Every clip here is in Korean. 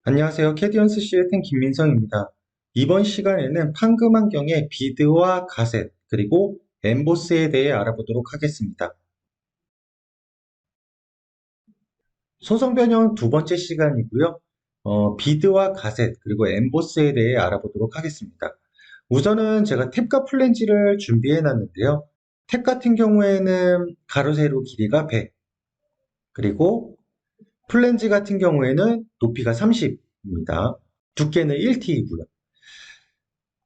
안녕하세요. 캐디언스 시의템 김민성입니다. 이번 시간에는 판금 환경의 비드와 가셋, 그리고 엠보스에 대해 알아보도록 하겠습니다. 소성 변형 두 번째 시간이고요. 비드와 가셋, 그리고 엠보스에 대해 알아보도록 하겠습니다. 우선은 제가 탭과 플랜지를 준비해 놨는데요. 탭 같은 경우에는 가로, 세로 길이가 100, 그리고 플랜지 같은 경우에는 높이가 30입니다. 두께는 1T이고요.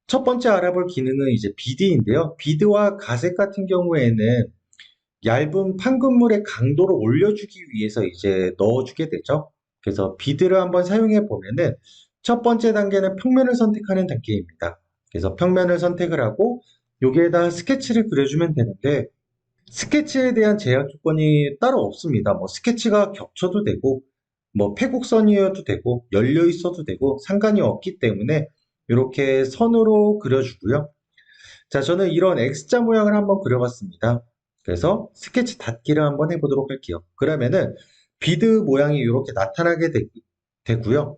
첫 번째 알아볼 기능은 이제 비드인데요. 비드와 가색 같은 경우에는 얇은 판금물의 강도를 올려주기 위해서 이제 넣어주게 되죠. 그래서 비드를 한번 사용해 보면은 첫 번째 단계는 평면을 선택하는 단계입니다. 그래서 평면을 선택을 하고 여기에다 스케치를 그려주면 되는데 스케치에 대한 제약 조건이 따로 없습니다. 뭐 스케치가 겹쳐도 되고 뭐 패곡선이어도 되고 열려 있어도 되고 상관이 없기 때문에 이렇게 선으로 그려주고요. 자, 저는 이런 X자 모양을 한번 그려봤습니다. 그래서 스케치 닫기를 한번 해보도록 할게요. 그러면은 비드 모양이 이렇게 나타나게 되고요.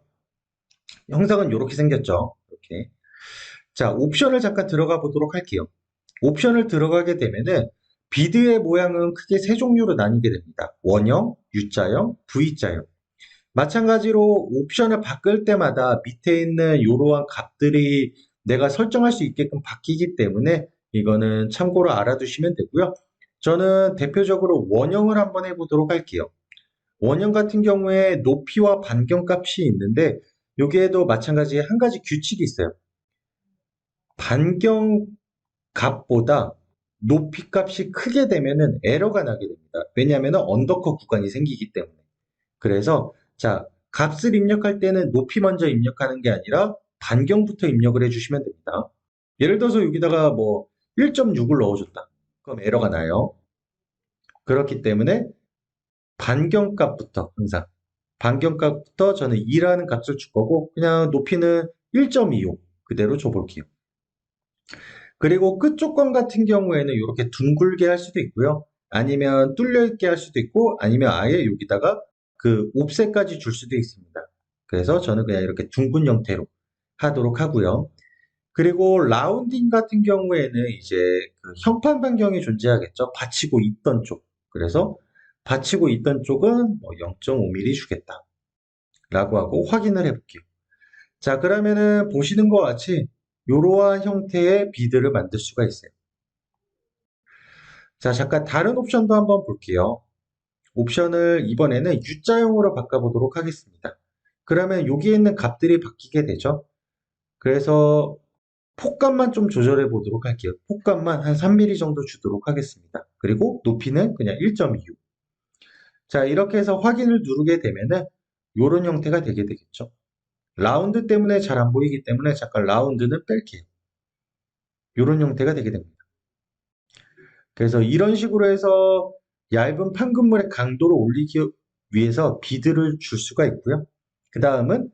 형상은 이렇게 생겼죠. 이렇게. 자, 옵션을 잠깐 들어가 보도록 할게요. 옵션을 들어가게 되면은 비드의 모양은 크게 세 종류로 나뉘게 됩니다. 원형, U자형, V자형. 마찬가지로 옵션을 바꿀 때마다 밑에 있는 이러한 값들이 내가 설정할 수 있게끔 바뀌기 때문에 이거는 참고로 알아두시면 되고요. 저는 대표적으로 원형을 한번 해보도록 할게요. 원형 같은 경우에 높이와 반경 값이 있는데 여기에도 마찬가지 한 가지 규칙이 있어요. 반경 값보다 높이 값이 크게 되면은 에러가 나게 됩니다. 왜냐하면 언더컷 구간이 생기기 때문에. 그래서 자, 값을 입력할 때는 높이 먼저 입력하는 게 아니라 반경부터 입력을 해주시면 됩니다. 예를 들어서 여기다가 뭐 1.6을 넣어줬다. 그럼 에러가 나요. 그렇기 때문에 반경값부터 항상 반경값부터 저는 2라는 값을 줄 거고 그냥 높이는 1.25 그대로 줘볼게요. 그리고 끝조건 같은 경우에는 이렇게 둥글게 할 수도 있고요. 아니면 뚫려 있게 할 수도 있고 아니면 아예 여기다가 그 옵셋까지 줄 수도 있습니다. 그래서 저는 그냥 이렇게 둥근 형태로 하도록 하고요. 그리고 라운딩 같은 경우에는 이제 그 형판 반경이 존재하겠죠. 받치고 있던 쪽. 그래서 받치고 있던 쪽은 뭐 0.5mm 주겠다. 라고 하고 확인을 해볼게요. 자, 그러면은 보시는 것 같이 이러한 형태의 비드를 만들 수가 있어요. 자, 잠깐 다른 옵션도 한번 볼게요. 옵션을 이번에는 U자형으로 바꿔보도록 하겠습니다. 그러면 여기에 있는 값들이 바뀌게 되죠. 그래서 폭감만 좀 조절해 보도록 할게요. 폭감만 한 3mm 정도 주도록 하겠습니다. 그리고 높이는 그냥 1.25. 자, 이렇게 해서 확인을 누르게 되면은 이런 형태가 되게 되겠죠. 라운드 때문에 잘 안 보이기 때문에 잠깐 라운드는 뺄게요. 이런 형태가 되게 됩니다. 그래서 이런 식으로 해서 얇은 판금물의 강도를 올리기 위해서 비드를 줄 수가 있고요. 그 다음은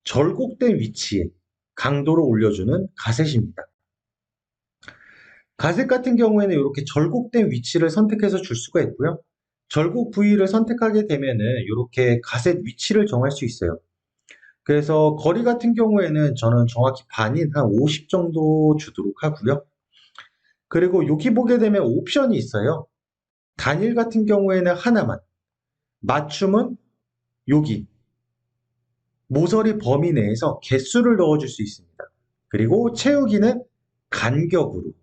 절곡된 위치에 강도를 올려주는 가셋입니다. 가셋 같은 경우에는 이렇게 절곡된 위치를 선택해서 줄 수가 있고요. 절곡 부위를 선택하게 되면은 이렇게 가셋 위치를 정할 수 있어요. 그래서 거리 같은 경우에는 저는 정확히 반인 한 50 정도 주도록 하고요. 그리고 여기 보게 되면 옵션이 있어요. 단일 같은 경우에는 하나만, 맞춤은 여기 모서리 범위 내에서 개수를 넣어줄 수 있습니다. 그리고 채우기는 간격으로,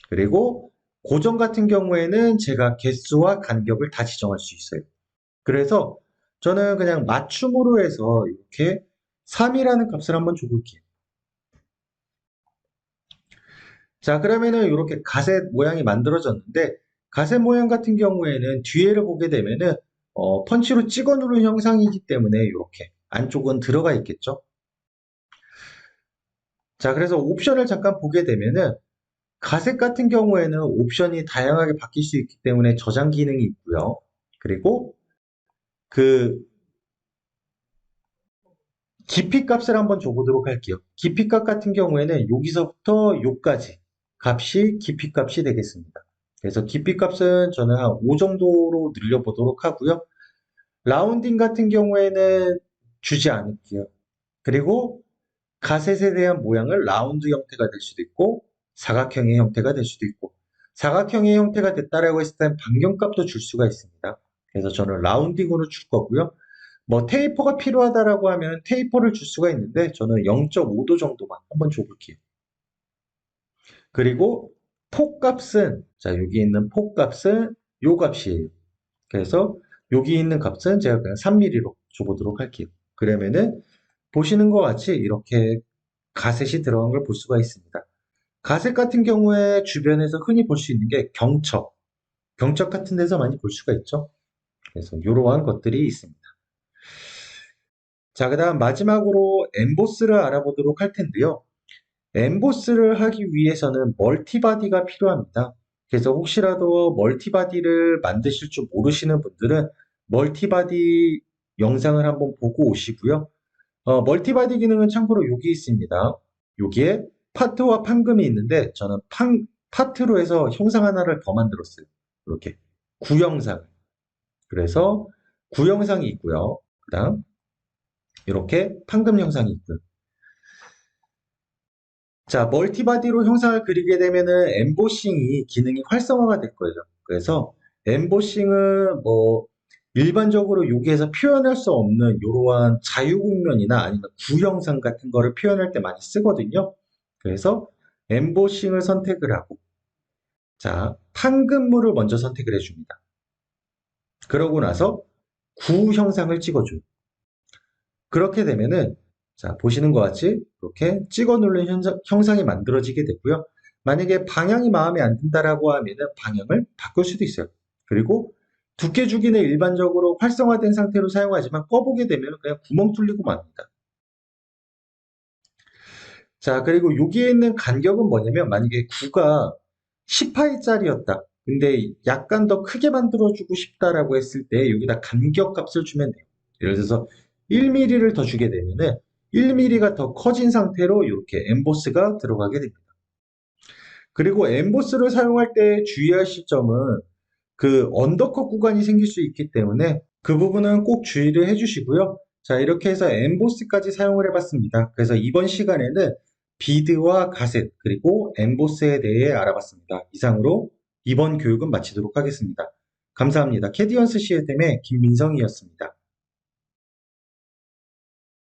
그리고 고정 같은 경우에는 제가 개수와 간격을 다 지정할 수 있어요. 그래서 저는 그냥 맞춤으로 해서 이렇게 3이라는 값을 한번 줘볼게요. 자, 그러면은 이렇게 가셋 모양이 만들어졌는데 가셋 모양 같은 경우에는 뒤에를 보게 되면은 펀치로 찍어 누른 형상이기 때문에 이렇게 안쪽은 들어가 있겠죠. 자, 그래서 옵션을 잠깐 보게 되면은 가셉 같은 경우에는 옵션이 다양하게 바뀔 수 있기 때문에 저장 기능이 있고요. 그리고 그 깊이 값을 한번 줘보도록 할게요. 깊이 값 같은 경우에는 여기서부터 여기까지 값이 깊이 값이 되겠습니다. 그래서 깊이 값은 저는 한 5 정도로 늘려보도록 하고요. 라운딩 같은 경우에는 주지 않을게요. 그리고 가셋에 대한 모양을 라운드 형태가 될 수도 있고 사각형의 형태가 될 수도 있고 사각형의 형태가 됐다라고 했을 땐 반경값도 줄 수가 있습니다. 그래서 저는 라운딩으로 줄 거고요. 뭐 테이퍼가 필요하다라고 하면 테이퍼를 줄 수가 있는데 저는 0.5도 정도만 한번 줘볼게요. 그리고 폭값은 자 여기 있는 폭값은 요 값이에요. 그래서 여기 있는 값은 제가 그냥 3mm로 줘보도록 할게요. 그러면은 보시는 것 같이 이렇게 가셋이 들어간 걸 볼 수가 있습니다. 가셋 같은 경우에 주변에서 흔히 볼 수 있는 게 경첩, 경첩 같은 데서 많이 볼 수가 있죠. 그래서 이러한 것들이 있습니다. 자, 그 다음 마지막으로 엠보스를 알아보도록 할 텐데요. 엠보스를 하기 위해서는 멀티바디가 필요합니다. 그래서 혹시라도 멀티바디를 만드실 줄 모르시는 분들은 멀티바디 영상을 한번 보고 오시고요. 멀티바디 기능은 참고로 여기 있습니다. 여기에 파트와 판금이 있는데 저는 파트로 해서 형상 하나를 더 만들었어요. 이렇게 구형상. 그래서 구형상이 있고요. 그다음 이렇게 판금 형상이 있고요. 자, 멀티바디로 형상을 그리게 되면은 엠보싱이 기능이 활성화가 될 거예요. 그래서 엠보싱은 뭐 일반적으로 여기에서 표현할 수 없는 이러한 자유국면이나 아니면 구형상 같은 거를 표현할 때 많이 쓰거든요. 그래서 엠보싱을 선택을 하고 자, 판금물을 먼저 선택을 해줍니다. 그러고 나서 구형상을 찍어줘요. 그렇게 되면은 자 보시는 것 같이 이렇게 찍어 누른 형상이 만들어지게 되고요. 만약에 방향이 마음에 안 든다라고 하면은 방향을 바꿀 수도 있어요. 그리고 두께 주기는 일반적으로 활성화된 상태로 사용하지만 꺼보게 되면 그냥 구멍 뚫리고 맙니다. 자 그리고 여기에 있는 간격은 뭐냐면 만약에 구가 10파이짜리였다. 근데 약간 더 크게 만들어주고 싶다라고 했을 때 여기다 간격 값을 주면 돼요. 예를 들어서 1mm를 더 주게 되면은 1mm가 더 커진 상태로 이렇게 엠보스가 들어가게 됩니다. 그리고 엠보스를 사용할 때 주의하실 점은 그 언더컷 구간이 생길 수 있기 때문에 그 부분은 꼭 주의를 해주시고요. 자, 이렇게 해서 엠보스까지 사용을 해봤습니다. 그래서 이번 시간에는 비드와 가셋 그리고 엠보스에 대해 알아봤습니다. 이상으로 이번 교육은 마치도록 하겠습니다. 감사합니다. 캐디언스 시스템의 김민성이었습니다.